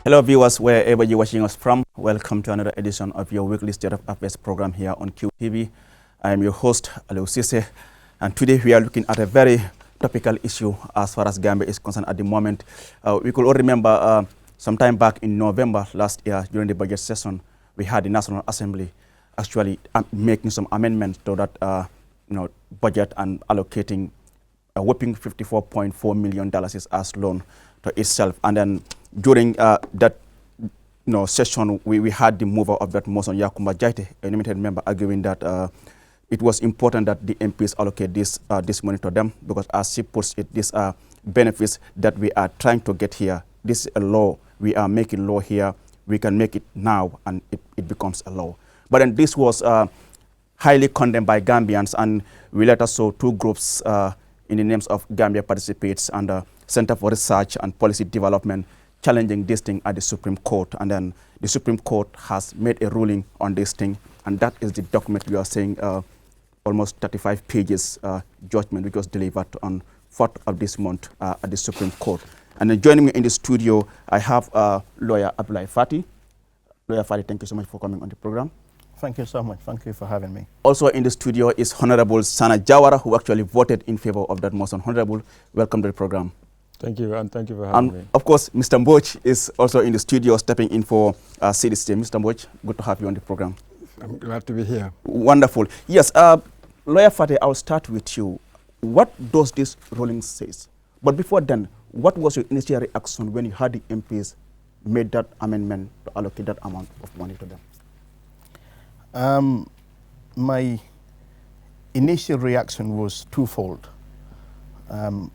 Hello viewers, wherever you're watching us from, welcome to another edition of your weekly State of Affairs program here on QTV. I am your host, Aliou Cisse, and today we are looking at a very topical issue as far as Gambia is concerned at the moment. We could all remember sometime back in November last year during the budget session, we had the National Assembly actually making some amendments to that budget and allocating a whopping $54.4 million as loan to itself. And then during that session, we had the mover of that motion, Yakumba Jaite, a limited member, arguing that it was important that the MPs allocate this money to them because, as she puts it, these are benefits that we are trying to get here. This is a law. We are making law here. We can make it now, and it becomes a law. But then this was highly condemned by Gambians, and we later saw two groups in the names of Gambia Participates and the Center for Research and Policy Development challenging this thing at the Supreme Court. And then the Supreme Court has made a ruling on this thing, and that is the document we are saying, almost 35 pages judgment, which was delivered on 4th of this month at the Supreme Court. And then joining me in the studio, I have lawyer Abdullah Fati. Lawyer Fati, thank you so much for coming on the program. Thank you so much. Thank you for having me. Also in the studio is Honorable Sana Jawara, who actually voted in favor of that motion. Honorable, welcome to the program. Thank you, and thank you for having me. Of course, Mr. Mboch is also in the studio stepping in for CDC. Mr. Mboch, good to have you on the program. I'm glad to be here. Wonderful. Yes, Lawyer Fati, I'll start with you. What does this ruling say? But before then, what was your initial reaction when you heard the MPs made that amendment to allocate that amount of money to them? My initial reaction was twofold.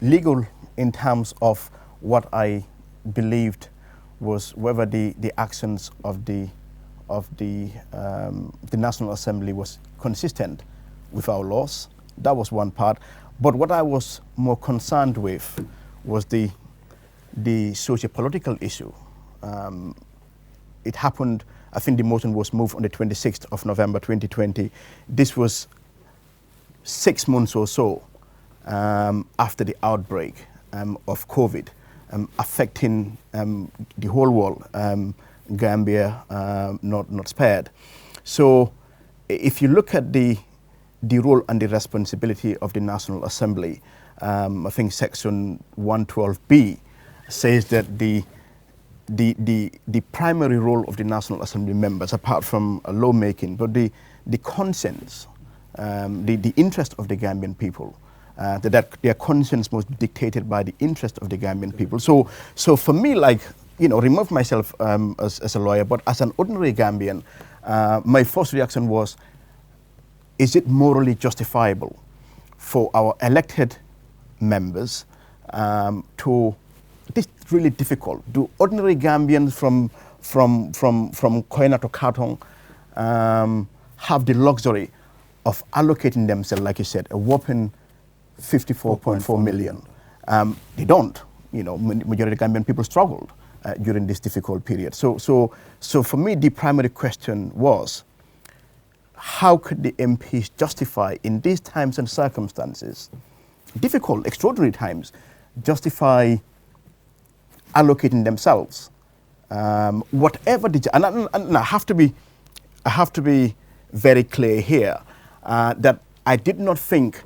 Legal in terms of what I believed was whether the actions of the National Assembly was consistent with our laws. That was one part. But what I was more concerned with was the socio-political issue. It happened, I think the motion was moved on the 26th of November 2020. This was 6 months or so after the outbreak of COVID, affecting the whole world, Gambia not spared. So if you look at the role and the responsibility of the National Assembly, I think Section 112B says that the primary role of the National Assembly members, apart from lawmaking, but the conscience, the interest of the Gambian people, that their conscience was dictated by the interest of the Gambian people. So for me, remove myself as a lawyer, but as an ordinary Gambian, my first reaction was, is it morally justifiable for our elected members to, this is really difficult, do ordinary Gambians from Koina to Kartong have the luxury of allocating themselves, like you said, a whopping 54.4 million. They don't. Majority of Gambian people struggled during this difficult period. So for me, the primary question was, how could the MPs justify in these times and circumstances, difficult, extraordinary times, justify allocating themselves? Whatever and I have to be very clear here that I did not think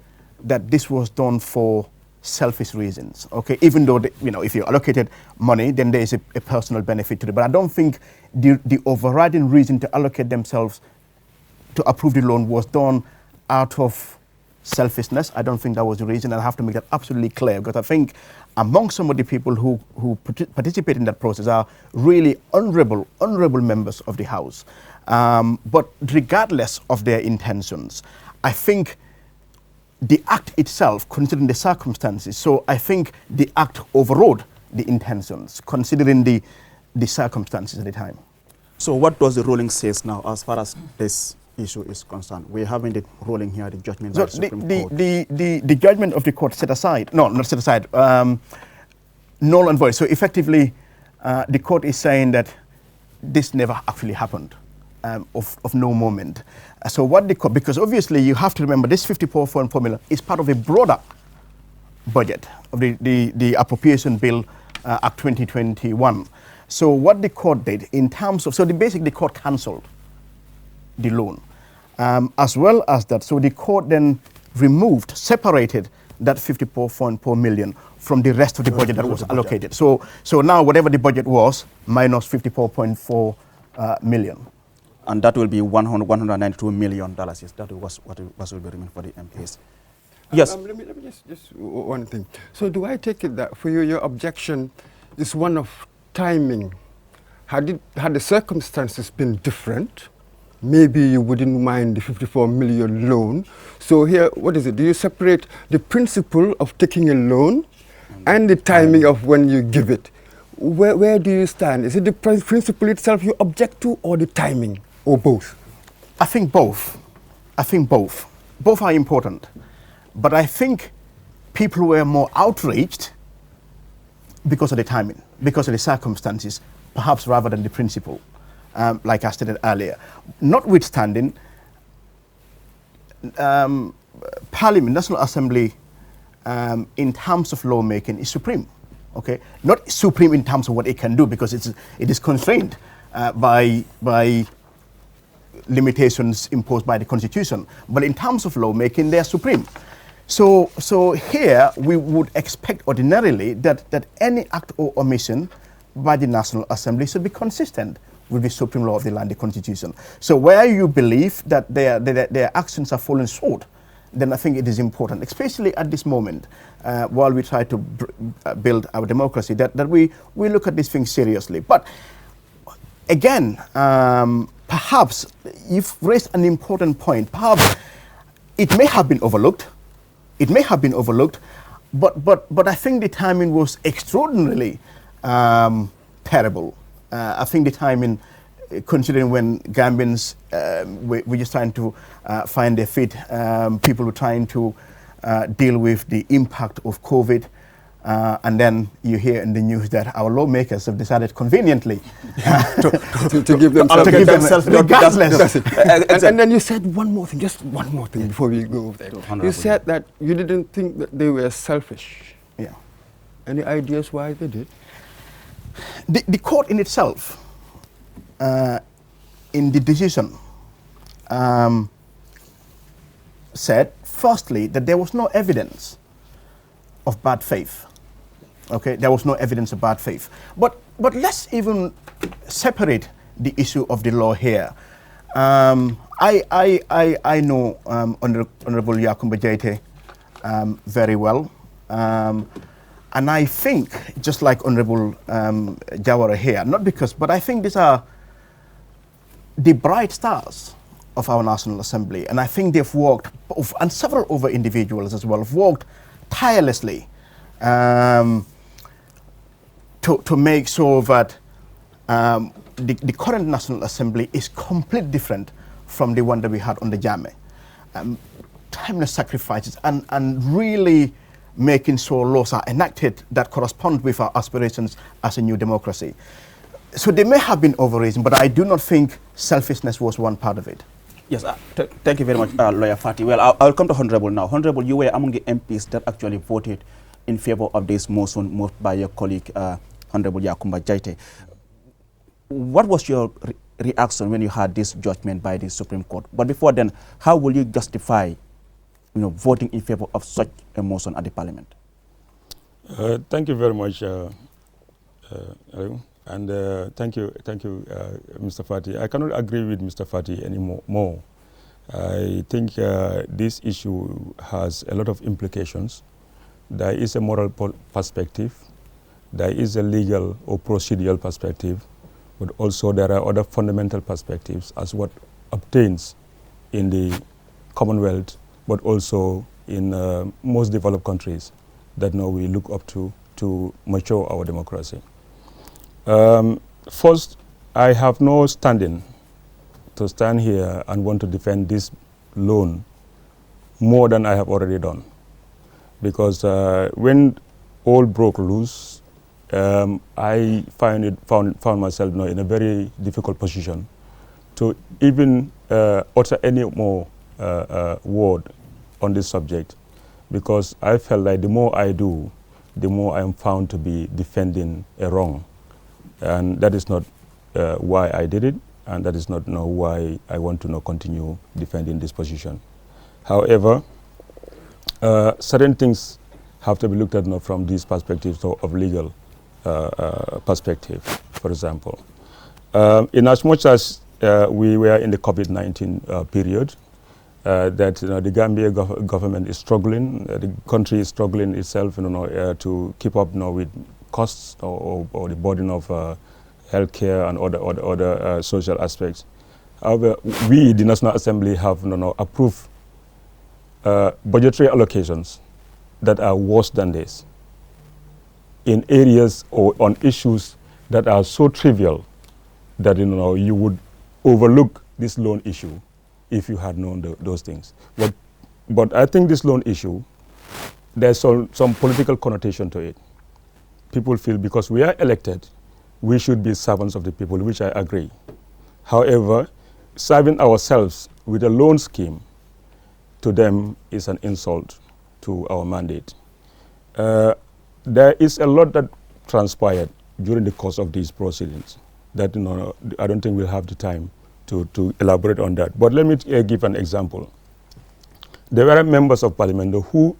that this was done for selfish reasons. Okay, even though if you allocated money, then there is a personal benefit to it. But I don't think the overriding reason to allocate themselves to approve the loan was done out of selfishness. I don't think that was the reason, and I have to make that absolutely clear, because I think among some of the people who participate in that process are really honorable members of the House. But regardless of their intentions, I think the act itself, considering the circumstances, so I think the act overrode the intentions, considering the circumstances at the time. So what does the ruling say now as far as this issue is concerned? We're having the ruling here, the judgment by the Supreme Court. The judgment of the court set aside, not set aside, null and void. So effectively, the court is saying that this never actually happened, of no moment. So what the court, because obviously you have to remember this 54.4 million is part of a broader budget of the Appropriation Bill Act 2021. So what the court did in terms of, basically the court cancelled the loan. As well as that, so the court then separated that 54.4 million from the rest of the budget that was allocated. So now whatever the budget was, minus 54.4 million. And that will be $192 million. Yes, that was what will be remaining for the MPs. Yes. Let me just one thing. So do I take it that for you, your objection is one of timing? Had the circumstances been different, maybe you wouldn't mind the 54 million loan. So here, what is it? Do you separate the principle of taking a loan and the timing of when you give it? Where do you stand? Is it the principle itself you object to, or the timing, or both? I think both. Both are important. But I think people were more outraged because of the timing, because of the circumstances, perhaps rather than the principle, like I stated earlier. Notwithstanding, Parliament, National Assembly, in terms of lawmaking, is supreme. Okay, not supreme in terms of what it can do, because it is constrained by limitations imposed by the Constitution. But in terms of lawmaking, they are supreme. So here we would expect ordinarily that any act or omission by the National Assembly should be consistent with the supreme law of the land, the Constitution. So where you believe that their actions are falling short, then I think it is important, especially at this moment, while we try to build our democracy, that we look at these things seriously. But again, perhaps you've raised an important point. Perhaps it may have been overlooked. But I think the timing was extraordinarily terrible. I think the timing, considering when Gambians were just trying to find their feet, people were trying to deal with the impact of COVID, and then you hear in the news that our lawmakers have decided conveniently to give themselves regardless. And then you said one more thing, just one more thing before we go over there. You said that you didn't think that they were selfish. Yeah. Any ideas why they did? The court in itself, in the decision, said, firstly, that there was no evidence of bad faith. Okay, there was no evidence of bad faith. But let's even separate the issue of the law here. I know Honorable Yakumba Jaite very well. And I think, just like Honorable Jawara here, not because, but I think these are the bright stars of our National Assembly. And I think they've worked, and several other individuals as well, have worked tirelessly to make sure that the current National Assembly is completely different from the one that we had on the Jammeh. Timeless sacrifices and really making sure laws are enacted that correspond with our aspirations as a new democracy. So they may have been overreaching, but I do not think selfishness was one part of it. Yes, thank you very much, Lawyer Fati. Well, I'll come to Honorable now. Honorable, you were among the MPs that actually voted in favor of this motion moved by your colleague, Honorable Yakumba Jaite. What was your reaction when you had this judgment by the Supreme Court? But before then, how will you justify voting in favor of such a motion at the Parliament? Thank you very much, and thank you, Mr. Fati. I cannot agree with Mr. Fati anymore. I think this issue has a lot of implications. There is a moral perspective, there is a legal or procedural perspective, but also there are other fundamental perspectives as what obtains in the Commonwealth, but also in most developed countries that now we look up to mature our democracy. First, I have no standing to stand here and want to defend this loan more than I have already done. Because when all broke loose, I found myself now in a very difficult position to even utter any more word on this subject, because I felt like the more I do, the more I am found to be defending a wrong. And that is not why I did it, and that is not why I want to continue defending this position. However, certain things have to be looked at from these perspectives of legal perspective, for example. In as much as we were in the COVID-19 period, that the Gambia government is struggling, the country is struggling itself to keep up with costs or the burden of healthcare and other social aspects. However, we, the National Assembly, have approved budgetary allocations that are worse than this in areas or on issues that are so trivial that you would overlook this loan issue if you had known those things. But I think this loan issue, there's some political connotation to it. People feel because we are elected, we should be servants of the people, which I agree. However, serving ourselves with a loan scheme to them is an insult to our mandate. There is a lot that transpired during the course of these proceedings that I don't think we'll have the time to elaborate on that. But let me give an example. There were members of parliament who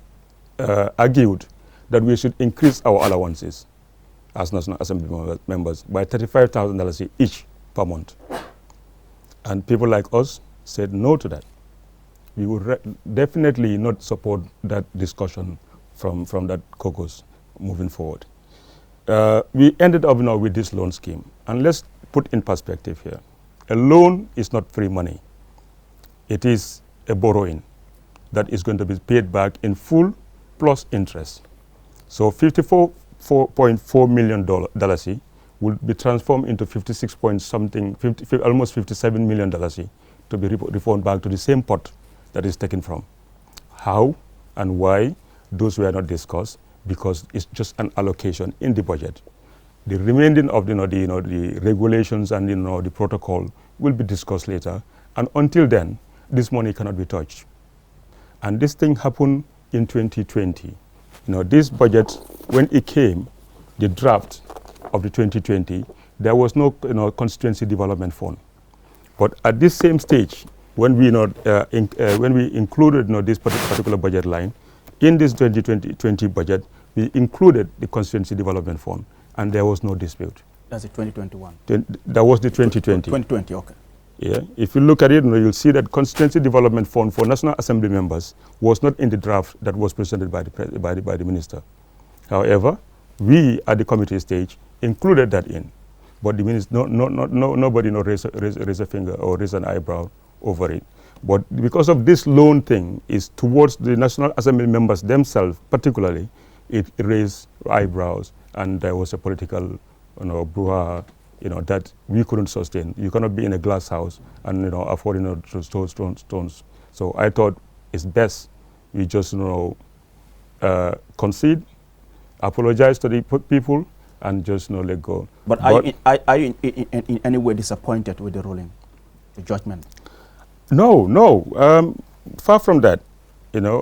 argued that we should increase our allowances as National Assembly members by $35,000 each per month. And people like us said no to that. We would definitely not support that discussion from that caucus moving forward. We ended up now with this loan scheme. And let's put in perspective here. A loan is not free money. It is a borrowing that is going to be paid back in full plus interest. So $54.4 million will be transformed into almost $57 million to be refunded back to the same pot that is taken from. How and why, those were not discussed, because it's just an allocation in the budget. The remaining of the regulations and the protocol will be discussed later. And until then, this money cannot be touched. And this thing happened in 2020. This budget, when it came, the draft of the 2020, there was no constituency development fund. But at this same stage, when we included this particular budget line, in this 2020 budget, we included the constituency development fund, and there was no dispute. That's the 2021. That was the 2020. 2020, okay. Yeah, if you look at it, you'll see that constituency development fund for National Assembly members was not in the draft that was presented by the minister. However, we at the committee stage included that in, but the minister, nobody raised a finger or raised an eyebrow over it. But because of this loan thing is towards the National Assembly members themselves, particularly, it raised eyebrows, and there was a political brouhaha that we couldn't sustain. You cannot be in a glass house and afford stones. So I thought it's best we just concede, apologize to the people, and just let go. But are you in any way disappointed with the ruling, the judgment? No. Far from that.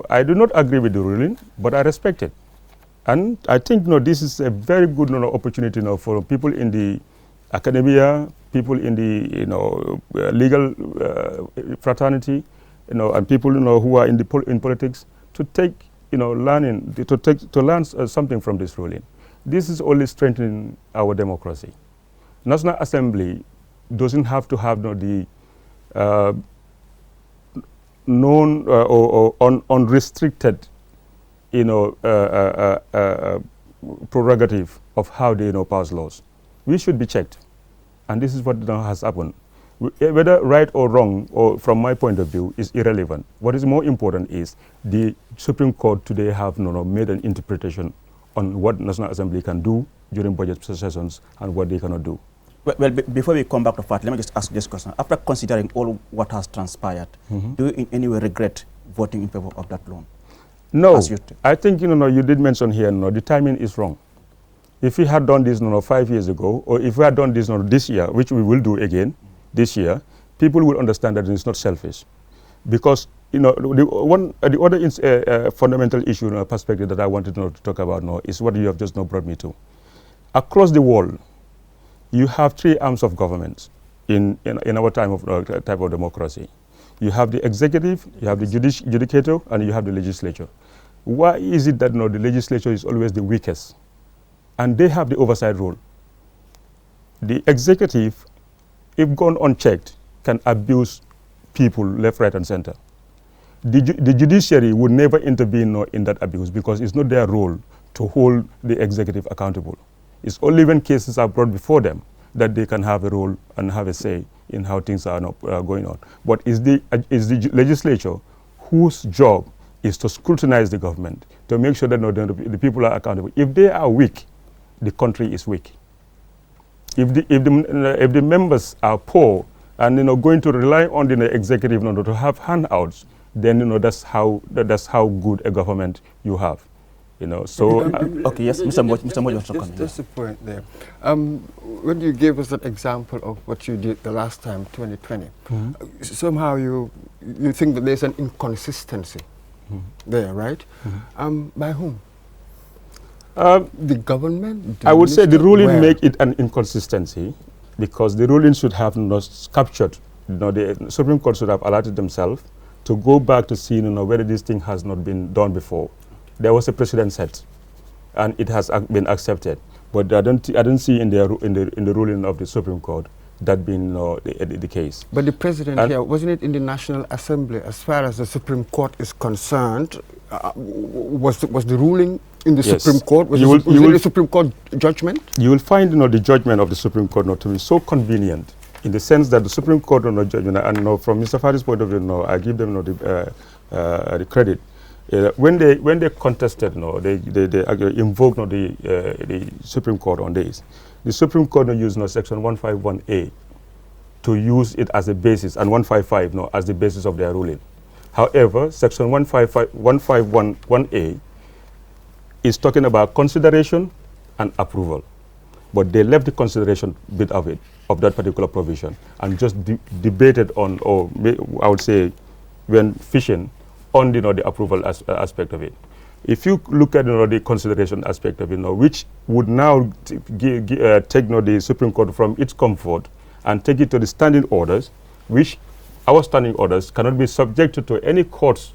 I do not agree with the ruling, but I respect it. And I think this is a very good opportunity for people in the academia, people in the legal fraternity, and people who are in politics to take learning to learn something from this ruling. This is only strengthening our democracy. National Assembly doesn't have to have the known or unrestricted prerogative of how they pass laws. We should be checked, and this is what has happened. Whether right or wrong, or from my point of view, is irrelevant. What is more important is the Supreme Court today have made an interpretation on what National Assembly can do during budget sessions and what they cannot do. Well, before we come back to that, let me just ask this question. After considering all what has transpired, do you in any way regret voting in favor of that loan? No, I think you did mention here the timing is wrong. If we had done this 5 years ago, or if we had done this this year, which we will do again this year, people will understand that it's not selfish, because the other fundamental issue perspective that I wanted to talk about now is what you have just brought me to. Across the world, you have three arms of government in our type of democracy. You have the executive, you have the judicature, and you have the legislature. Why is it that the legislature is always the weakest? And they have the oversight role. The executive, if gone unchecked, can abuse people left, right, and center. The judiciary would never intervene in that abuse because it's not their role to hold the executive accountable. It's only when cases are brought before them that they can have a role and have a say in how things are going on. But it's the legislature whose job is to scrutinize the government, to make sure that the people are accountable. If they are weak, the country is weak. If the members are poor and going to rely on the executive to have handouts, then that's how good a government you have. So okay, yes, Mr. Moj, just a point there. When you gave us that example of what you did the last time, 2020, somehow you think that there's an inconsistency there, right? By whom? The government? I would say the ruling make it an inconsistency because the ruling should have not captured. The Supreme Court should have alerted themselves to go back to see whether this thing has not been done before. There was a precedent set, and it has been accepted. But I don't see in the ruling of the Supreme Court that being the case. But the president here, wasn't it in the National Assembly, as far as the Supreme Court is concerned, was the ruling in the Supreme Court? Was it the Supreme Court judgment? You will find the judgment of the Supreme Court not to be so convenient, in the sense that the Supreme Court judgment, and from Mr. Fadi's point of view, I give them the credit. When they contested, they invoked the Supreme Court on this. The Supreme Court used Section 151A to use it as a basis, and 155 as the basis of their ruling. However, Section 151A is talking about consideration and approval, but they left the consideration bit of that particular provision and just debated on, or I would say, when fishing on the approval aspect of it. If you look at the consideration aspect of it, which would now take the Supreme Court from its comfort and take it to the standing orders, which our standing orders cannot be subjected to any courts,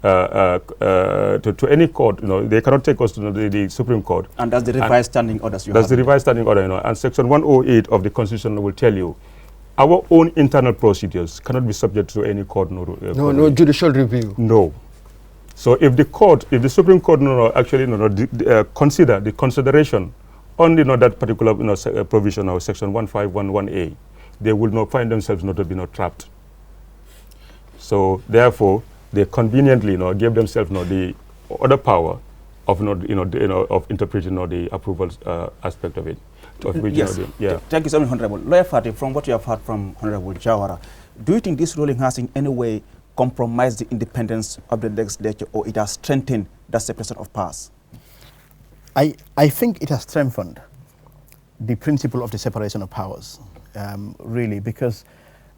to any court. They cannot take us to the Supreme Court. And that's the revised standing orders. That's the revised standing order. And Section 108 of the Constitution will tell you our own internal procedures cannot be subject to any court. No judicial review. No. So if the Supreme Court actually consider the consideration on that particular provision of Section 151A, they will not find themselves not to be trapped. So therefore, they conveniently gave themselves the other power of of interpreting the approval aspect of it. Yes. Thank you so much, Honorable. Lawyer Fatih, from what you have heard from Honorable Jawara, do you think this ruling has in any way compromised the independence of the legislature, or it has strengthened the separation of powers? I think it has strengthened the principle of the separation of powers, really, because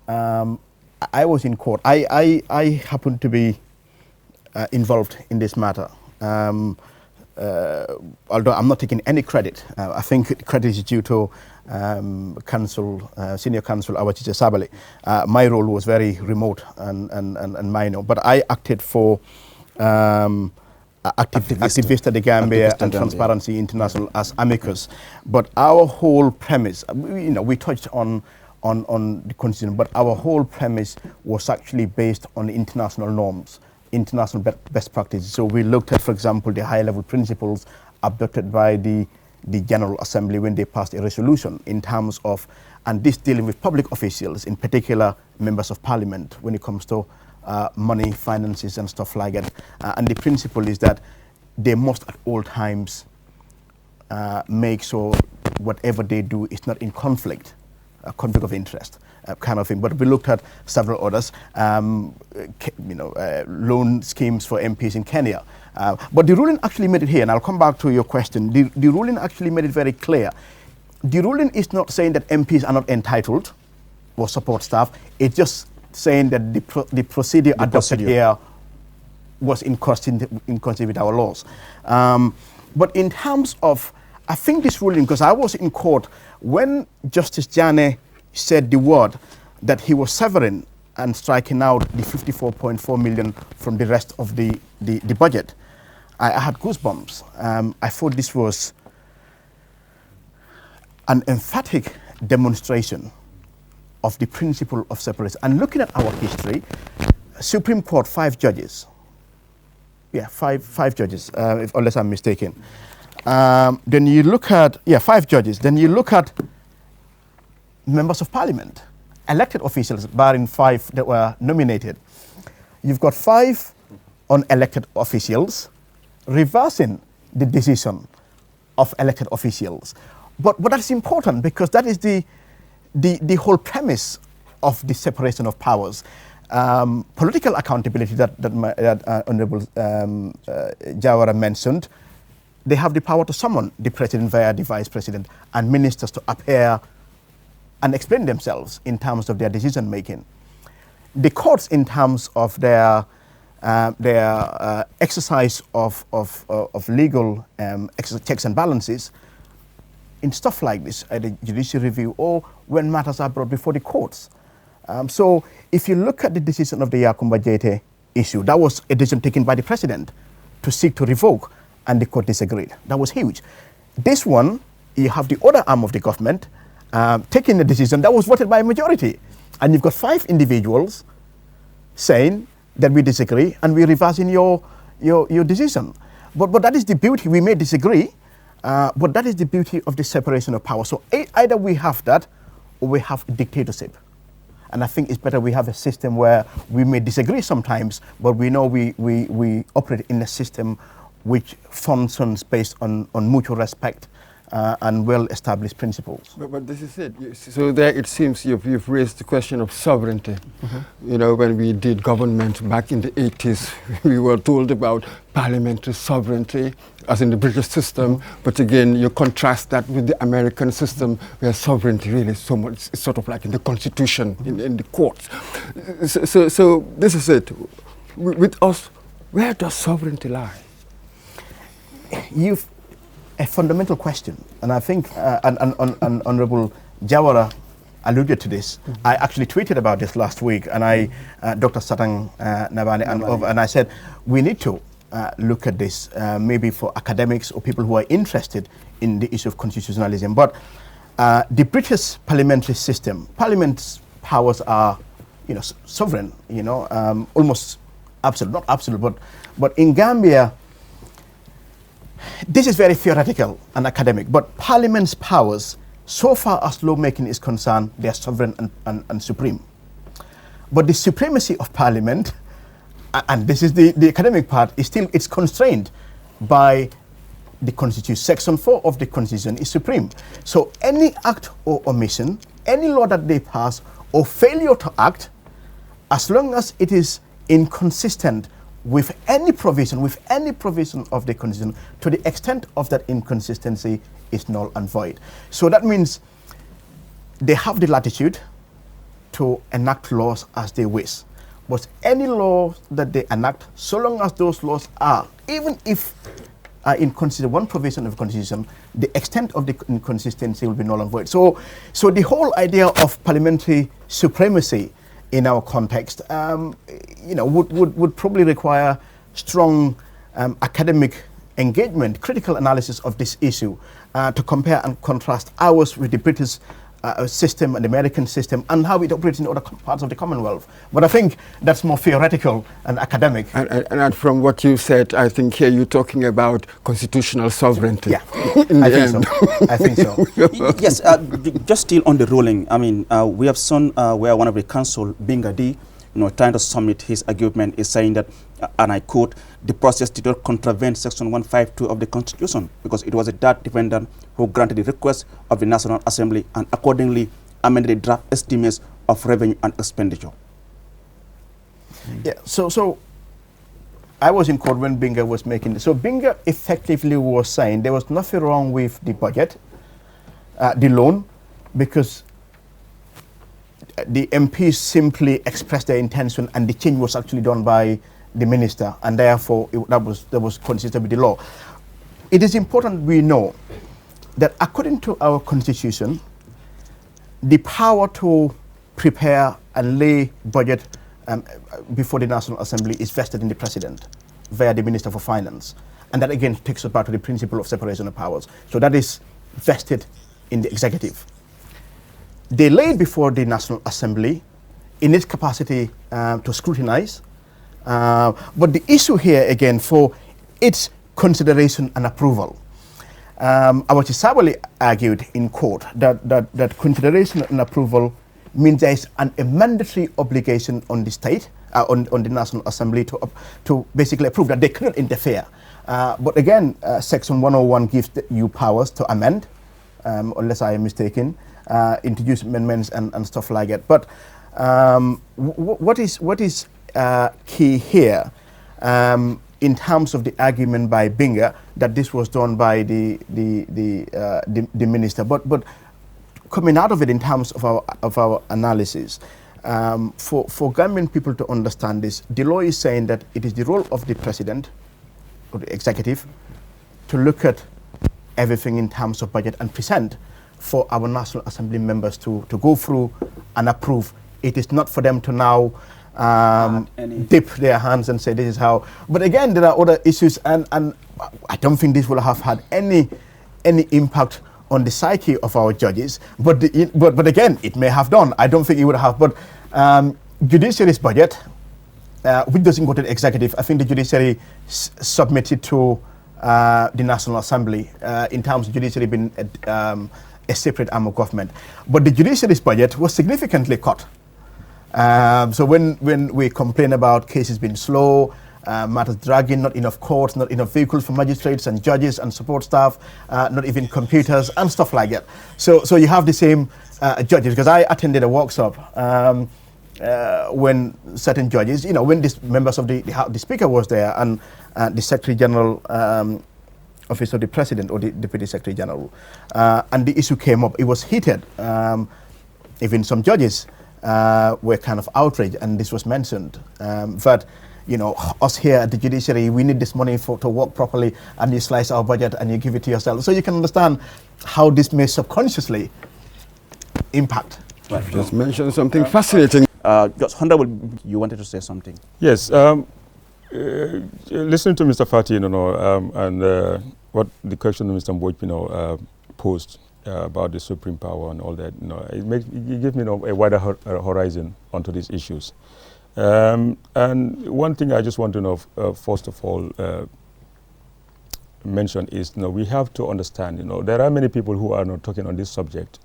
I was in court. I happened to be involved in this matter. Although I'm not taking any credit, I think credit is due to Senior Counsel Awachise Sabali. My role was very remote and minor, but I acted for Activista de Gambia and Transparency International as amicus. But our whole premise, we touched on the Constitution, but our whole premise was actually based on international norms, international best practices. So we looked at, for example, the high-level principles adopted by the General Assembly when they passed a resolution in terms of, and this dealing with public officials, in particular members of parliament, when it comes to money, finances, and stuff like that. And the principle is that they must at all times make sure whatever they do is not in conflict of interest. Kind of thing. But we looked at several others, loan schemes for MPs in Kenya. But the ruling actually made it here, and I'll come back to your question. The ruling actually made it very clear. The ruling is not saying that MPs are not entitled or support staff. It's just saying that the procedure adopted here was inconsistent with our laws. But in terms of I think this ruling, because I was in court when Justice Jane said the word that he was severing and striking out the 54.4 million from the rest of the budget, I had goosebumps. I thought this was an emphatic demonstration of the principle of separation. And looking at our history, Supreme Court, 5 judges. Yeah, five judges, unless I'm mistaken. Then you look at, 5 judges. Then you look at members of parliament, elected officials, barring 5 that were nominated. You've got 5 unelected officials reversing the decision of elected officials. But that's important because that is the whole premise of the separation of powers. Political accountability that Honorable Jawara mentioned, they have the power to summon the president via the vice president and ministers to appear and explain themselves in terms of their decision making. The courts, in terms of their exercise of legal checks and balances, in stuff like this, at a judicial review or when matters are brought before the courts. So if you look at the decision of the Yakumba Jete issue, that was a decision taken by the president to seek to revoke, and the court disagreed. That was huge. This one, you have the other arm of the government taking a decision that was voted by a majority. And you've got 5 individuals saying that we disagree and we're reversing your decision. But that is the beauty. We may disagree, but that is the beauty of the separation of power. So either we have that or we have a dictatorship. And I think it's better we have a system where we may disagree sometimes, but we know we operate in a system which functions based on mutual respect and well-established principles. But this is it. So there it seems you've raised the question of sovereignty. Mm-hmm. You know, when we did government back in the 80s, we were told about parliamentary sovereignty, as in the British system. Mm-hmm. But again, you contrast that with the American system, where sovereignty really is so much, it's sort of like in the Constitution, mm-hmm. in the courts. So this is it. With us, where does sovereignty lie? You've a fundamental question, and I think Honorable Jawara alluded to this. Mm-hmm. I actually tweeted about this last week, and Dr. Satang Nabane, and I said we need to look at this maybe for academics or people who are interested in the issue of constitutionalism. But the British parliamentary system, Parliament's powers are, sovereign, almost absolute, not absolute, but in Gambia. This is very theoretical and academic, but Parliament's powers, so far as lawmaking is concerned, they are sovereign and supreme. But the supremacy of Parliament, and this is the academic part, it's constrained by the Constitution. Section 4 of the Constitution is supreme. So any act or omission, any law that they pass or failure to act, as long as it is inconsistent with any provision of the Constitution, to the extent of that inconsistency, is null and void. So that means they have the latitude to enact laws as they wish. But any law that they enact, so long as those laws are, even if inconsistent, one provision of the Constitution, the extent of the inconsistency will be null and void. So the whole idea of parliamentary supremacy in our context, would probably require strong academic engagement, critical analysis of this issue, to compare and contrast ours with the British system and the American system and how it operates in other parts of the Commonwealth. But I think that's more theoretical and academic. And from what you said, I think here you're talking about constitutional sovereignty. Yeah, I think so. Yes, just still on the ruling, I mean, we have seen where one of the counsel, Bingadi, trying to submit his argument, is saying that, and I quote, the process did not contravene Section 152 of the Constitution because it was a that defendant who granted the request of the National Assembly and accordingly amended the draft estimates of revenue and expenditure. Yeah, so I was in court when Binga was making this. So Binga effectively was saying there was nothing wrong with the budget, the loan, because the MPs simply expressed their intention and the change was actually done by the minister, and therefore that was consistent with the law. It is important we know that according to our constitution, the power to prepare and lay budget before the National Assembly is vested in the President via the Minister for Finance. And that again takes us back to the principle of separation of powers. So that is vested in the executive. They lay before the National Assembly in its capacity to scrutinize. But the issue here again for its consideration and approval. Our Chisabali argued in court that consideration and approval means there is a mandatory obligation on the state, on the National Assembly to basically approve that they cannot interfere. But again, Section 101 gives you powers to amend, unless I am mistaken, introduce amendments and stuff like that. But what is key here in terms of the argument by Binga that this was done by the minister, but coming out of it in terms of our analysis, for Gambian people to understand this, the law is saying that it is the role of the President or the executive to look at everything in terms of budget and present for our National Assembly members to go through and approve. It is not for them to now dip their hands and say this is how. But again, there are other issues, and I don't think this will have had any impact on the psyche of our judges. But again, it may have done. I don't think it would have. But judiciary's budget, which doesn't go to the executive, I think the judiciary submitted to the National Assembly in terms of judiciary being a separate arm of government. But the judiciary's budget was significantly cut. So when we complain about cases being slow, matters dragging, not enough courts, not enough vehicles for magistrates and judges and support staff, not even computers and stuff like that. So you have the same judges, because I attended a workshop when certain judges, when these members of the Speaker was there and the Secretary General Office of the President or the Deputy Secretary General, and the issue came up. It was heated. Even some judges were kind of outraged, and this was mentioned. But us here at the judiciary, we need this money to work properly, and you slice our budget and you give it to yourself. So you can understand how this may subconsciously impact. Right. Just mentioned something fascinating. Just Honorable, you wanted to say something? Yes. Listening to Mr. Fati, and what the question Mr. Mboj, posed about the supreme power and all that, it gives me a wider horizon onto these issues. And one thing I just want to know, first of all, mention is, we have to understand, there are many people who are not talking on this subject,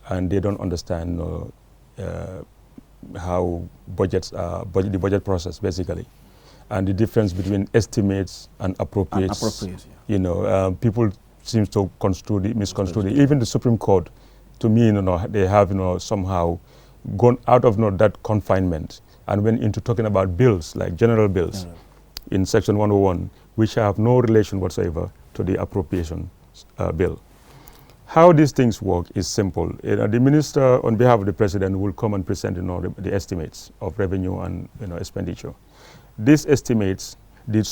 and they don't understand how budgets are, the budget process basically, and the difference between estimates and appropriates. Yeah. People seem to misconstrue it. Even the Supreme Court, to me, they have somehow gone out of that confinement and went into talking about bills, like general bills, in Section 101, which have no relation whatsoever to the appropriation bill. How these things work is simple. The minister, on behalf of the president, will come and present the estimates of revenue and expenditure. These estimates, the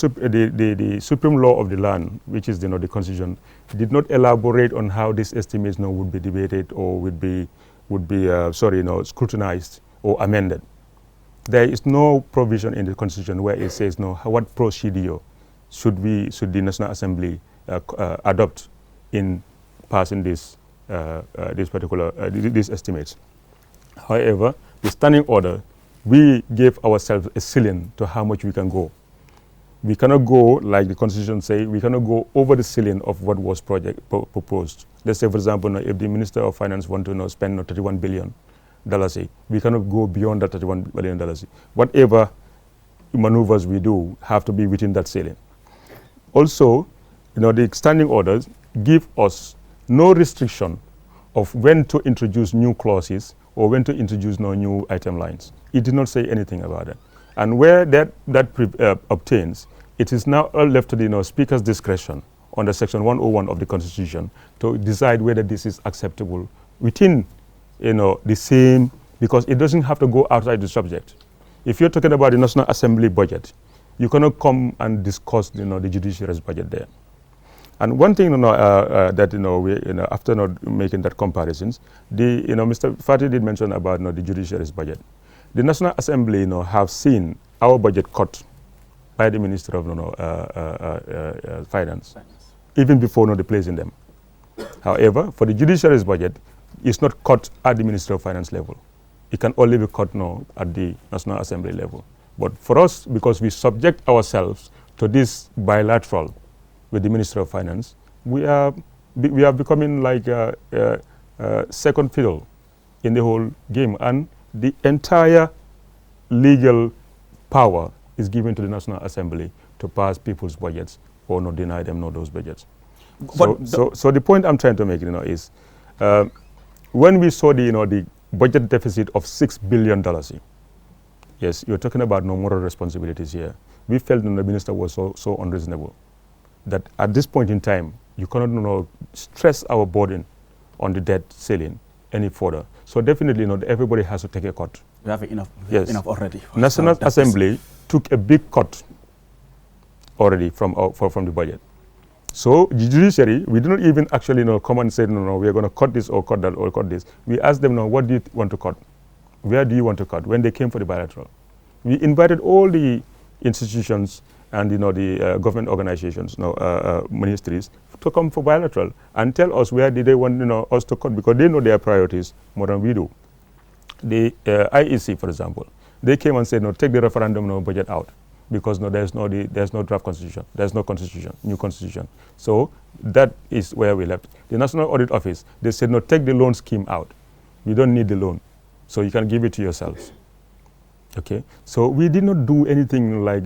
supreme law of the land, which is the constitution, did not elaborate on how these estimates would be debated or would be scrutinized or amended. There is no provision in the constitution where it says what procedure should the National Assembly adopt in passing these estimates. However, the standing order, we gave ourselves a ceiling to how much we can go. We cannot go, like the constitution says, we cannot go over the ceiling of what was proposed. Let's say, for example, if the Minister of Finance wants to spend $31 billion, we cannot go beyond that $31 billion. Whatever maneuvers we do have to be within that ceiling. Also, the standing orders give us no restriction of when to introduce new clauses or when to introduce new item lines. It did not say anything about that. And where that obtains, it is now all left to the Speaker's discretion under Section 101 of the Constitution to decide whether this is acceptable within the same, because it doesn't have to go outside the subject. If you're talking about the National Assembly budget, you cannot come and discuss the judiciary's budget there. And one thing that we after not making that comparisons, Mr. Fati did mention about the judiciary's budget. The National Assembly have seen our budget cut by the Minister of Finance, even before the placing them. However, for the judiciary's budget, it's not cut at the Minister of Finance level. It can only be cut at the National Assembly level. But for us, because we subject ourselves to this bilateral with the Minister of Finance, we are becoming like second fiddle in the whole game, and the entire legal power is given to the National Assembly to pass people's budgets or not deny them those budgets. So the point I'm trying to make is when we saw the budget deficit of $6 billion, yes, you're talking about no moral responsibilities here. We felt that the minister was so unreasonable that at this point in time, you cannot stress our burden on the debt ceiling any further. So definitely, everybody has to take a cut. We have enough, enough already. National Assembly took a big cut already from the budget. So the judiciary, we didn't even actually come and say, no, we are going to cut this or cut that or cut this. We asked them, what do you want to cut? Where do you want to cut? When they came for the bilateral. We invited all the institutions and the government organizations, ministries, to come for bilateral and tell us where did they want us to cut, because they know their priorities more than we do. The IEC, for example, they came and said, take the referendum budget out, because there's no draft constitution, there's no constitution, new constitution. So that is where we left. The National Audit Office, they said, take the loan scheme out. We don't need the loan, so you can give it to yourselves. Okay, so we did not do anything like,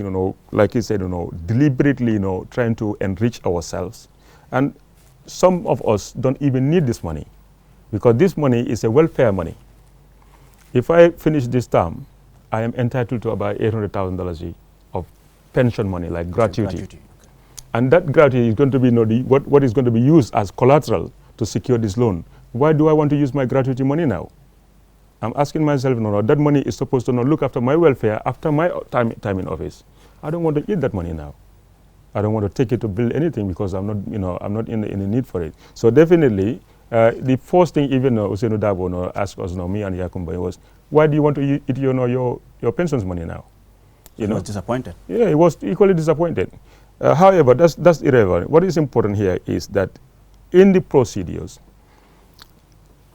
like you said, deliberately, trying to enrich ourselves. And some of us don't even need this money, because this money is a welfare money. If I finish this term, I am entitled to about $800,000 of pension money, like gratuity. Okay. And that gratuity is going to be what is going to be used as collateral to secure this loan. Why do I want to use my gratuity money now? I'm asking myself, that money is supposed to look after my welfare after my time in office. I don't want to eat that money now. I don't want to take it to build anything, because I'm not, I'm not in the need for it. So definitely, the first thing even Usenu Dabo asked us, me and Yakumba, was, why do you want to eat your pensions money now? He was disappointed. Yeah, he was equally disappointed. However, that's irrelevant. What is important here is that in the procedures,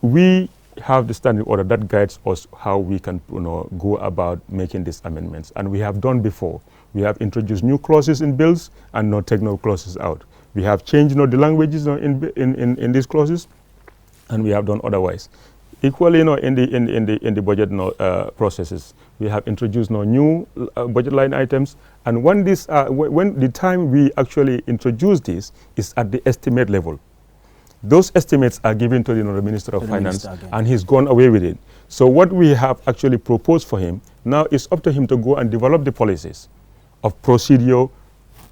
we have the standing order that guides us how we can go about making these amendments. And we have done before. We have introduced new clauses in bills and not take no clauses out. We have changed the languages in these clauses, and we have done otherwise. Equally, in the budget processes, we have introduced new budget line items. And when the time we actually introduce this is at the estimate level. Those estimates are given to the Minister of Finance, and he's gone away with it. So what we have actually proposed for him now is up to him to go and develop the policies of procedure,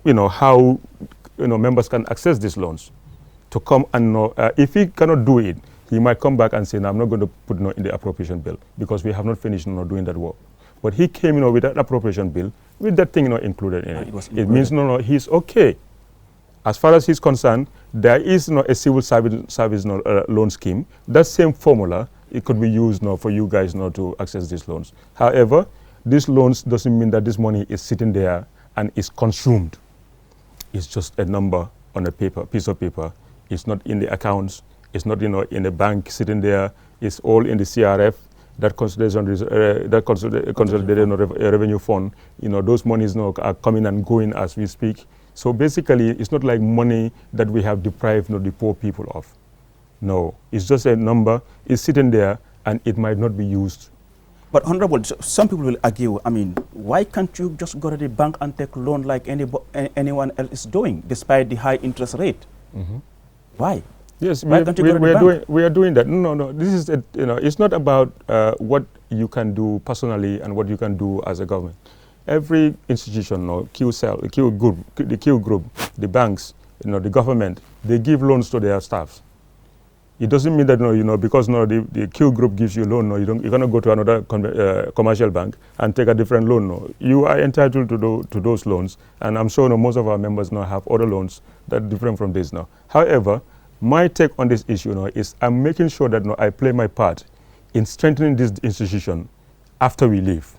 how members can access these loans, to come and if he cannot do it, he might come back and say, no, I'm not going to put in the appropriation bill, because we have not finished doing that work. But he came with that appropriation bill with that thing included in it. It means he's okay. As far as he's concerned, there is a civil service loan scheme. That same formula, it could be used for you guys to access these loans. However, these loans doesn't mean that this money is sitting there and is consumed. It's just a number on a piece of paper. It's not in the accounts. It's not in the bank sitting there. It's all in the CRF, that consolidated revenue fund. Those monies are coming and going as we speak. So basically, it's not like money that we have deprived the poor people of. No, it's just a number. It's sitting there, and it might not be used. But Honorable, some people will argue, why can't you just go to the bank and take loan like anyone else is doing, despite the high interest rate? Mm-hmm. Why? Yes, we are doing that. No. This is it's not about what you can do personally and what you can do as a government. Every institution, the Q group, the banks, the government, they give loans to their staffs. It doesn't mean that because the Q group gives you a loan, you're gonna go to another commercial bank and take a different loan. No, you are entitled to those loans, and I'm sure most of our members now have other loans that are different from this now. However, my take on this issue is I'm making sure that I play my part in strengthening this institution after we leave.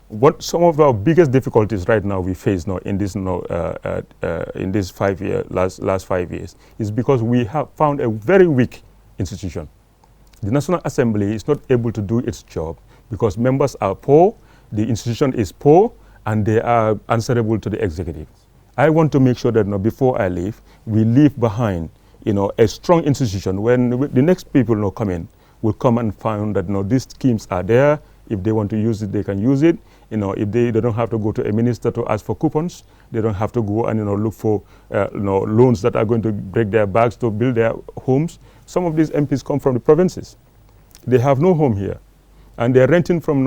What some of our biggest difficulties right now we face in this in this last 5 years is because we have found a very weak institution. The National Assembly is not able to do its job because members are poor, the institution is poor, and they are answerable to the executive. I want to make sure that before I leave, we leave behind a strong institution. When the next people come in, will come and find that these schemes are there. If they want to use it, they can use it. If they don't have to go to a minister to ask for coupons, they don't have to go and look for loans that are going to break their backs to build their homes. Some of these MPs come from the provinces. They have no home here, and they're renting from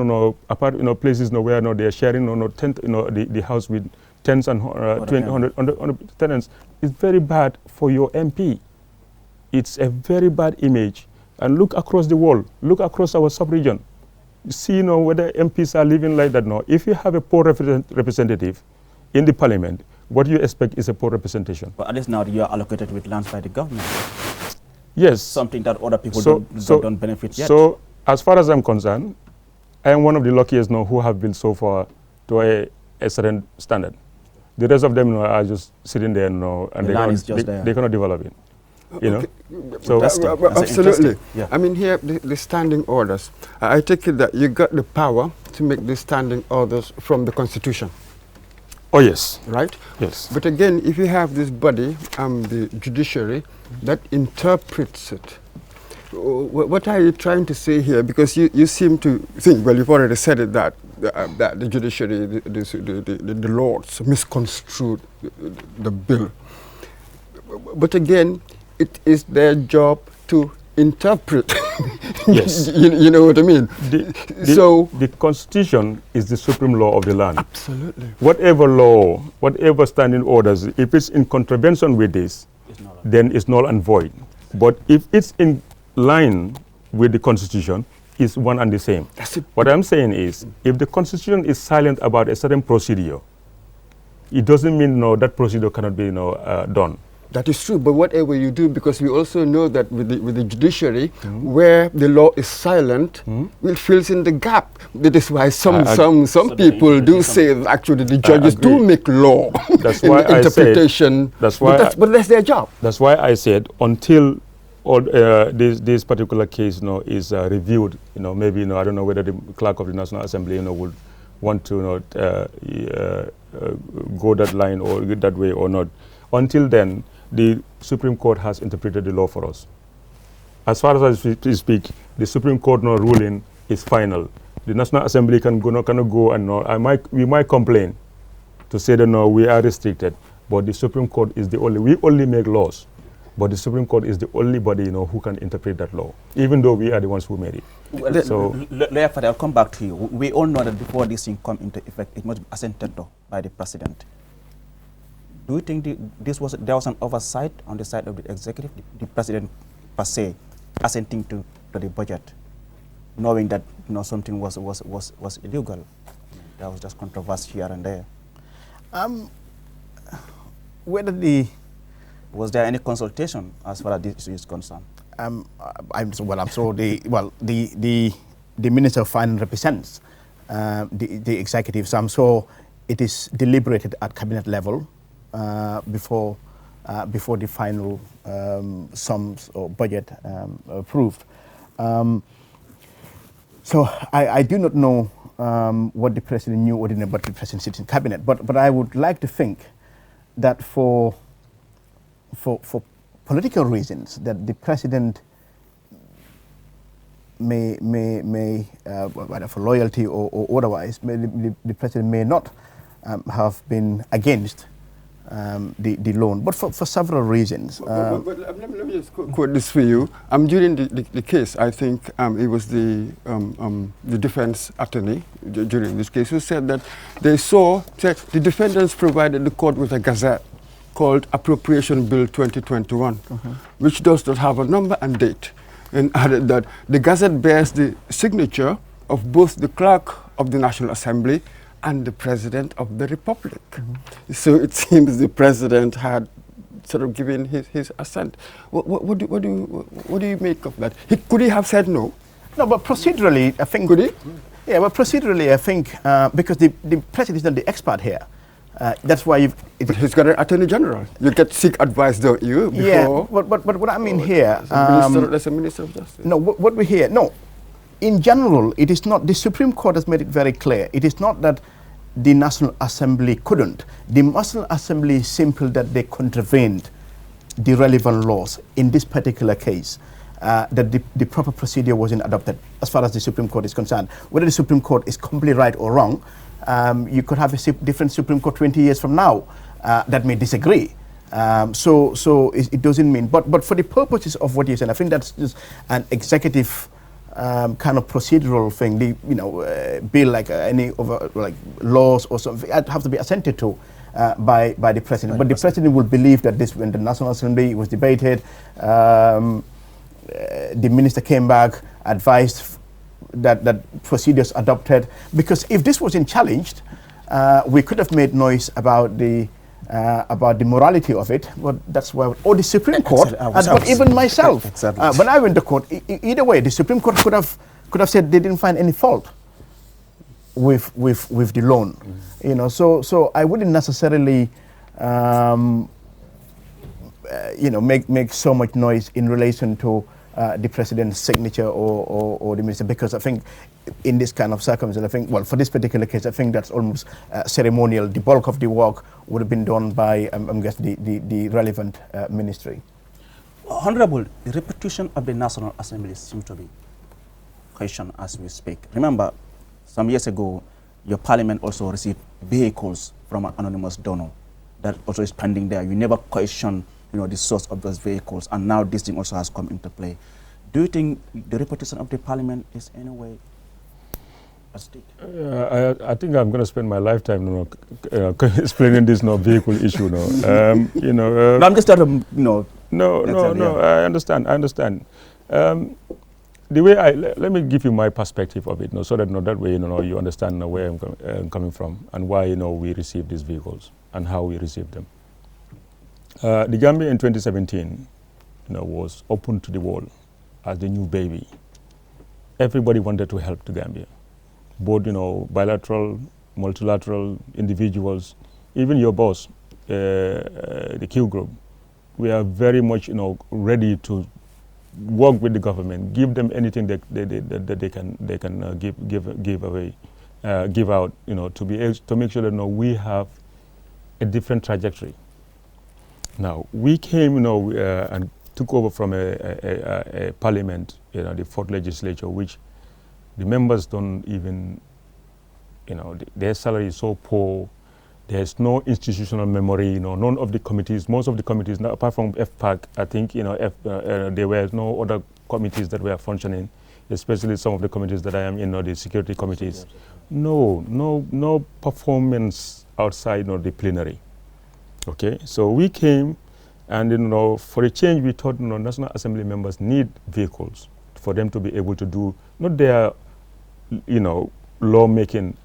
places where they're sharing the house with tens and 100 tenants. It's very bad for your MP. It's a very bad image. And look across the world. Look across our sub-region. See whether MPs are living like that now. If you have a poor representative in the parliament, what you expect is a poor representation. But at least now you are allocated with lands by the government. Yes. Something that other people don't benefit yet. So as far as I'm concerned, I am one of the luckiest who have built so far to a certain standard. The rest of them are just sitting there and they cannot develop it. Okay. So absolutely. Yeah. I mean, here the standing orders. I take it that you got the power to make the standing orders from the Constitution. Oh yes. Right. Yes. But again, if you have this body, the judiciary, that interprets it. What are you trying to say here? Because you seem to think, well, you've already said it, that the judiciary, the lords misconstrued the bill. But again, it is their job to interpret. Yes. You know what I mean? The Constitution is the supreme law of the land. Absolutely. Whatever law, whatever standing orders, if it's in contravention with this, then it's null and void. But if it's in line with the Constitution, it's one and the same. What I'm saying is, if the Constitution is silent about a certain procedure, it doesn't mean that procedure cannot be done. That is true, but whatever you do, because we also know that with the judiciary, where the law is silent, it fills in the gap. That is why some people do say that actually the judges do make law. That's in why interpretation. But that's their job. That's why I said until this particular case is reviewed, maybe I don't know whether the clerk of the National Assembly would want to go that line or that way or not. Until then, the Supreme Court has interpreted the law for us. As far as I speak, the Supreme Court ruling is final. The National Assembly cannot go and we might complain to say that we are restricted, but the Supreme Court is we only make laws, but the Supreme Court is the only body who can interpret that law, even though we are the ones who made it. Well, so, I'll come back to you. We all know that before this thing come into effect, it must be assented to by the president. Do you think there was an oversight on the side of the executive, the president per se, assenting to the budget, knowing that something was illegal? There was just controversy here and there. Was there any consultation as far as this issue is concerned? I'm sure the Minister of Finance represents the executive, so I'm sure it is deliberated at cabinet level before the final sums or budget approved. So I do not know what the president knew or didn't, but the president sits in cabinet. But I would like to think that for political reasons, that the president may whether for loyalty or otherwise, the president may not have been against the loan, but for several reasons. But let me just quote this for you. During the case, I think it was the defense attorney during this case who said that they said the defendants provided the court with a gazette called Appropriation Bill 2021, which does not have a number and date, and added that the Gazette bears the signature of both the Clerk of the National Assembly and the President of the Republic. So it seems the President had sort of given his assent. What do you make of that? Could he have said no? No, but procedurally, I think... Could he? Yeah, but procedurally, I think, because the President is not the expert here, that's why you've... But he's got an Attorney General. You get seek advice, don't you? Yeah, but what I mean here... There's a Minister of Justice. No, what we hear... No, in general, it is not... The Supreme Court has made it very clear. It is not that the National Assembly couldn't. The National Assembly is simple that they contravened the relevant laws in this particular case. That the proper procedure wasn't adopted as far as the Supreme Court is concerned. Whether the Supreme Court is completely right or wrong, you could have a different Supreme Court 20 years from now that may disagree. So it doesn't mean, but for the purposes of what you're saying, I think that's just an executive kind of procedural thing. The bill like any other like laws or something have to be assented to by the President. But the President will believe that this, when the National Assembly was debated, the minister came back, advised that procedures adopted, because if this wasn't challenged, we could have made noise about the morality of it. But that's why, or the Supreme Court, but even myself, when I went to court, either way, the Supreme Court could have said they didn't find any fault with the loan, you know. So I wouldn't necessarily. Make so much noise in relation to the President's signature or the minister, because I think in this kind of circumstance, I think, well, for this particular case, I think that's almost ceremonial. The bulk of the work would have been done by, I'm guessing, the relevant ministry. Honorable, the reputation of the National Assembly seems to be questioned as we speak. Remember, some years ago, your parliament also received vehicles from an anonymous donor that also is pending there. You never questioned, the source of those vehicles, and now this thing also has come into play. Do you think the reputation of the parliament is in a way at stake? I think I'm going to spend my lifetime, explaining this vehicle issue. No, I'm just trying to, No, I understand. The way let me give you my perspective of it, so that that way, you understand where I'm coming from and why, we received these vehicles and how we received them. The Gambia in 2017, was open to the world as the new baby. Everybody wanted to help the Gambia, both bilateral, multilateral, individuals, even your boss, the Q Group. We are very much ready to work with the government, give them anything that they can give away, give out, to make sure that we have a different trajectory. Now, we came, and took over from a parliament, the fourth legislature, which the members don't even, their salary is so poor. There's no institutional memory, none of the committees, most of the committees, apart from FPAC, I think, there were no other committees that were functioning, especially some of the committees that I am in, the security committees. No performance outside the plenary. Okay, so we came, and for a change, we thought National Assembly members need vehicles for them to be able to do not their, lawmaking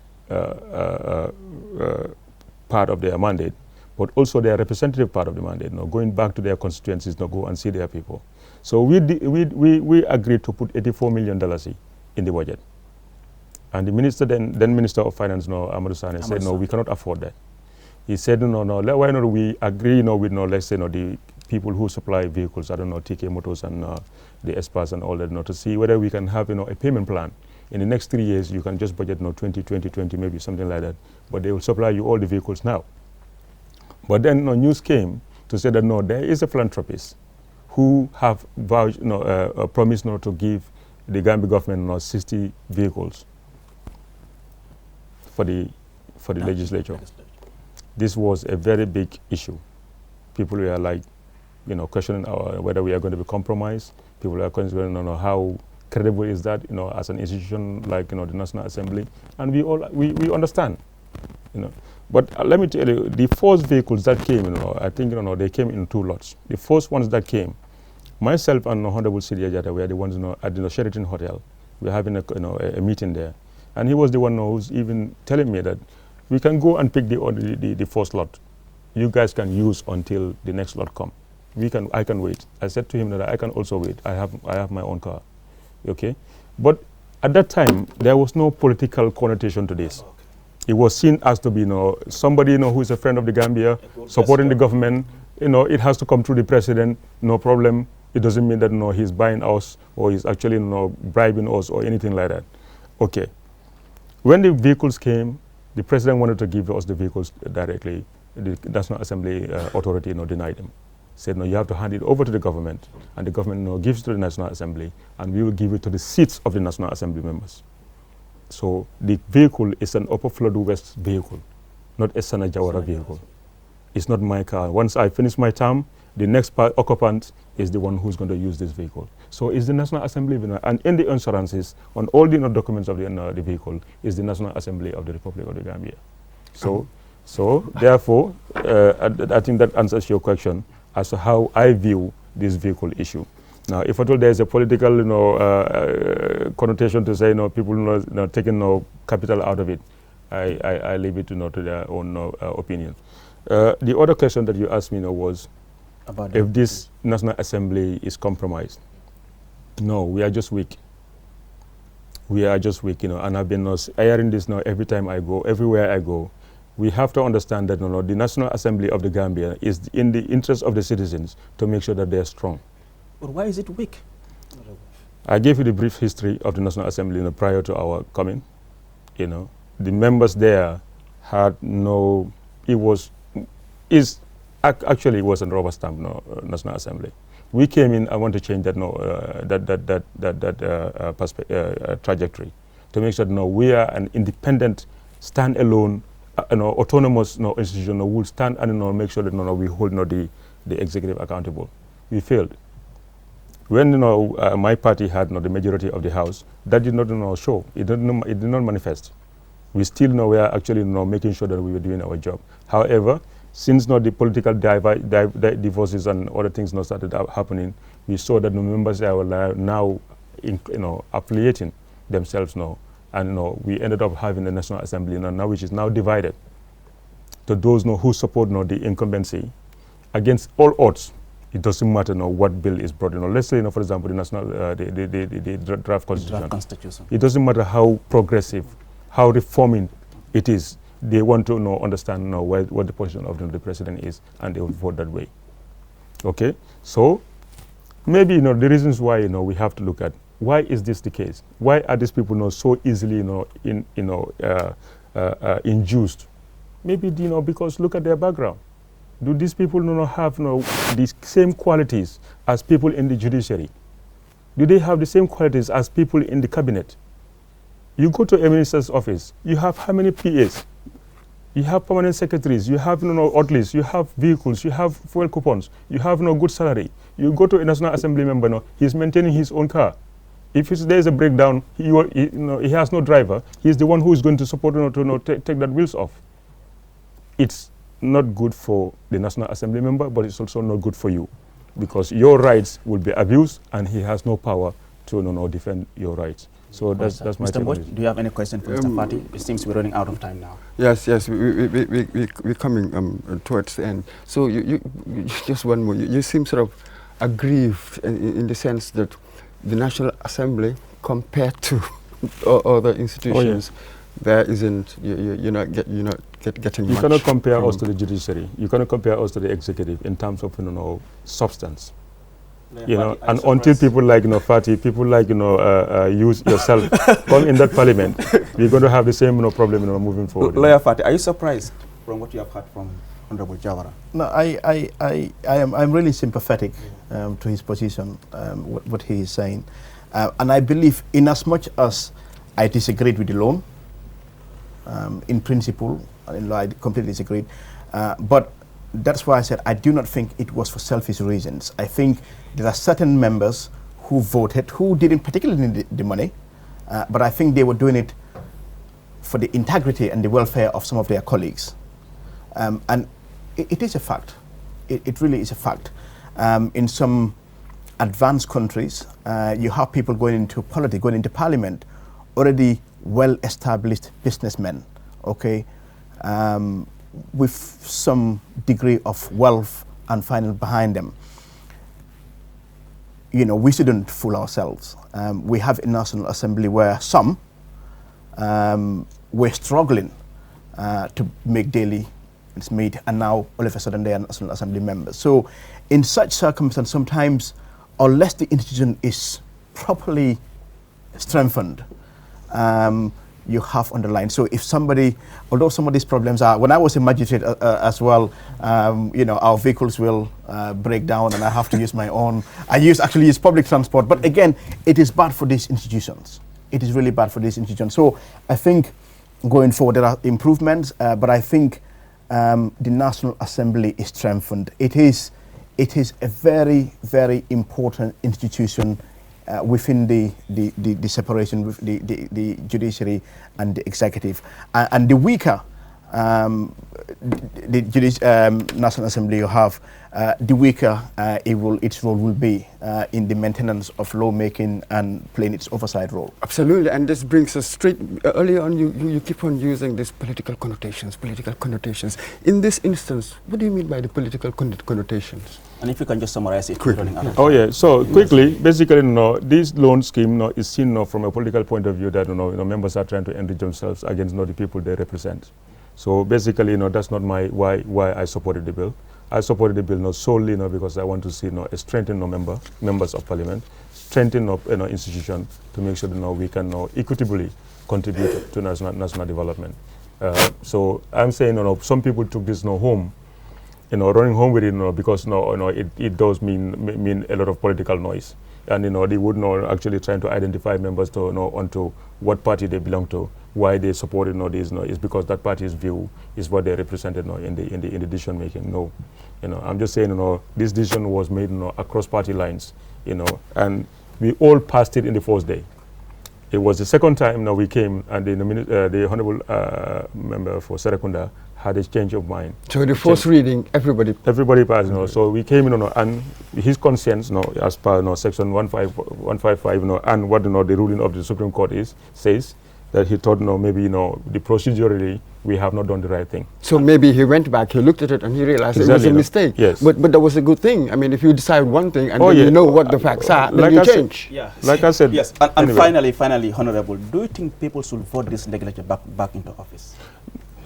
part of their mandate, but also their representative part of the mandate. Going back to their constituencies, go and see their people. So we agreed to put $84 million in the budget, and the minister then Minister of Finance, Amadou Sane, said no, we cannot afford that. He said, no, why not we agree, with, let's say, the people who supply vehicles, I don't know, TK Motors and the Espas and all that, to see whether we can have, a payment plan. In the next 3 years, you can just budget, 20, maybe something like that, but they will supply you all the vehicles now. But then, news came to say that, no, there is a philanthropist who have vouched, promised, to give the Gambia government, 60 vehicles for the legislature. This was a very big issue. People were like, questioning whether we are going to be compromised. People are questioning, how credible is that, as an institution like, the National Assembly. And we understand, But let me tell you, the first vehicles that came, I think, they came in 2 lots. The first ones that came, myself and Honorable Sidi Ajata were the ones, at the Sheraton Hotel. We were having a meeting there. And he was the one who's even telling me that we can go and pick the first lot. You guys can use until the next lot come. I can wait. I said to him that I can also wait. I have my own car. Okay? But at that time, there was no political connotation to this. Okay. It was seen as to be, somebody, who is a friend of the Gambia, supporting the government. It has to come through the president, no problem. It doesn't mean that, he's buying us or he's actually, bribing us or anything like that. Okay. When the vehicles came, the president wanted to give us the vehicles directly. The National Assembly authority, denied them. Said, no, you have to hand it over to the government, and the government, gives it to the National Assembly, and we will give it to the seats of the National Assembly members. So the vehicle is an Upper Flood West vehicle, not a Sana Jawara vehicle. It's not my car. Once I finish my term, the next occupant is the one who's going to use this vehicle. So it's the National Assembly, and in the insurances, on all the documents of the vehicle, is the National Assembly of the Republic of the Gambia. So therefore, I think that answers your question as to how I view this vehicle issue. Now, if at all there is a political, connotation to say, people, taking capital out of it, I leave it to their own opinion. The other question that you asked me was about if this National Assembly is compromised. No, we are just weak. We are just weak, and I've been airing this now every time I go, everywhere I go. We have to understand that the National Assembly of the Gambia is in the interest of the citizens to make sure that they are strong. But why is it weak? I gave you the brief history of the National Assembly prior to our coming. The members there had actually it was a rubber stamp National Assembly. We came in, I want to change that trajectory to make sure that we are an independent, stand-alone, autonomous institution will stand and make sure that we hold the executive accountable. We failed. When my party had the majority of the House, that did not show. It did not manifest. We still were actually making sure that we were doing our job. However, since the political divorces and other things started happening, we saw that the members were now affiliating themselves now. And we ended up having the National Assembly now, which is now divided to those who support the incumbency against all odds. It doesn't matter what bill is brought. Let's say, for example, the national the draft constitution. It doesn't matter how progressive, how reforming it is. They want to understand what the position of the president is, and they will vote that way. Okay, so maybe the reasons why we have to look at. Why is this the case? Why are these people so easily induced? Maybe because look at their background. Do these people have the same qualities as people in the judiciary? Do they have the same qualities as people in the cabinet? You go to a minister's office, you have how many PAs? You have permanent secretaries, you have orderlies, you have vehicles, you have fuel coupons, you have good salary. You go to a National Assembly member, he's maintaining his own car. If there is a breakdown, he has no driver. He's the one who is going to support to take that wheels off. It's not good for the National Assembly member, but it's also not good for you, because your rights will be abused, and he has no power to defend your rights. So that's my Mr. Bosch, do you have any question for Mr. Fati? It seems we're running out of time now. Yes, we're coming towards the end. So you just one more. You seem sort of aggrieved in the sense that the National Assembly, compared to other institutions, there isn't, you're not getting much. You cannot compare us to the judiciary. You cannot compare us to the executive in terms of substance. And until people like Fati, people like use yourself come in that parliament, we're going to have the same problem moving forward. Lawyer Fati, are you surprised from what you have heard from Honorable Jawara? No, I'm really sympathetic to his position, what he is saying, and I believe, in as much as I disagreed with the loan, in principle, in law I completely disagreed, but that's why I said I do not think it was for selfish reasons. I think there are certain members who voted who didn't particularly need the money, but I think they were doing it for the integrity and the welfare of some of their colleagues. And it is a fact. It really is a fact. In some advanced countries, you have people going into politics, going into parliament, already well-established businessmen, okay, with some degree of wealth and finance behind them. You know, we shouldn't fool ourselves. We have a National Assembly where some were struggling to make daily ends meet, and now all of a sudden they are National Assembly members. So in such circumstances, sometimes, unless the institution is properly strengthened, you have underlined. So if somebody, although some of these problems are, when I was a magistrate as well, you know, our vehicles will break down and I have to use my own. I actually use public transport, but again, it is bad for these institutions. It is really bad for these institutions. So I think going forward there are improvements, but I think the National Assembly is strengthened. It is a very, very important institution within the separation with the judiciary and the executive, and the weaker the National Assembly you have, the weaker its role will be in the maintenance of lawmaking and playing its oversight role. Absolutely, and this brings us straight, earlier on you keep on using these political connotations. In this instance, what do you mean by the political connotations? And if you can just summarize it. Oh yeah, so quickly, basically, this loan scheme is seen from a political point of view that members are trying to enrich themselves against the people they represent. So basically, that's not why I supported the bill. I supported the bill not solely because I want to see a strengthen members of parliament, strengthen institution to make sure that we can equitably contribute to national development. So I'm saying some people took this home, running home with it because it does mean a lot of political noise, and they would actually trying to identify members to onto what party they belong to. Why they supported this is because that party's view is what they represented in the decision making. No, I'm just saying this decision was made across party lines, and we all passed it in the first day. It was the second time we came, and the honourable member for Serekunda had a change of mind. So the first reading, everybody passed. So we came in, and his conscience, as per section 155, and what the ruling of the Supreme Court says. That he thought, maybe, the procedurally, we have not done the right thing. So maybe he went back, he looked at it, and he realized it was a mistake. Yes. But that was a good thing. I mean, if you decide one thing, and then you know what the facts are, then you change. Yeah. Like I said. Yes. And anyway. finally, Honorable, do you think people should vote this legislature back into office?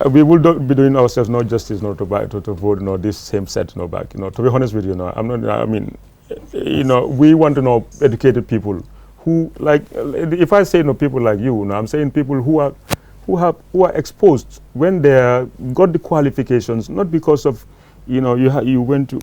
We will be doing ourselves no justice to vote this same set back. To be honest with you, I'm not. I mean, we want to know educated people. Who, like, if I say people like you, I'm saying people who are exposed when they got the qualifications, not because of, you went to,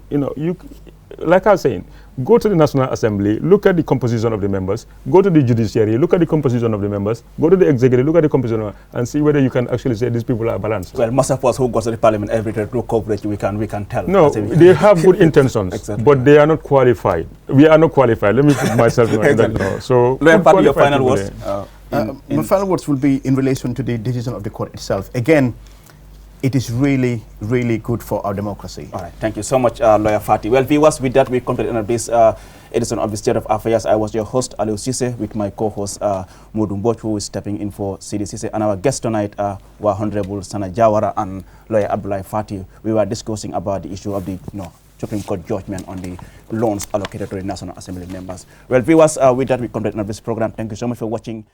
like I was saying, go to the National Assembly, look at the composition of the members, go to the judiciary, look at the composition of the members, go to the executive, look at the composition, and see whether you can actually say these people are balanced. Well, most of us who go to the parliament every day through coverage, we can tell. No, they have good intentions, exactly. But they are not qualified. We are not qualified. Let me put myself in that. So, your final words? My final words will be in relation to the decision of the court itself. Again, it is really, really good for our democracy. All right, thank you so much, Lawyer Fati. Well, viewers, with that, we complete this edition of the State of Affairs. I was your host, Aliou Cissé, with my co-host, Modou Mbodj, who is stepping in for CD Cissé. And our guests tonight were Honorable Sana Jawara and Lawyer Abdoulaye Fati. We were discussing about the issue of the Supreme Court judgment on the loans allocated to the National Assembly members. Well, viewers, with that, we complete this program. Thank you so much for watching.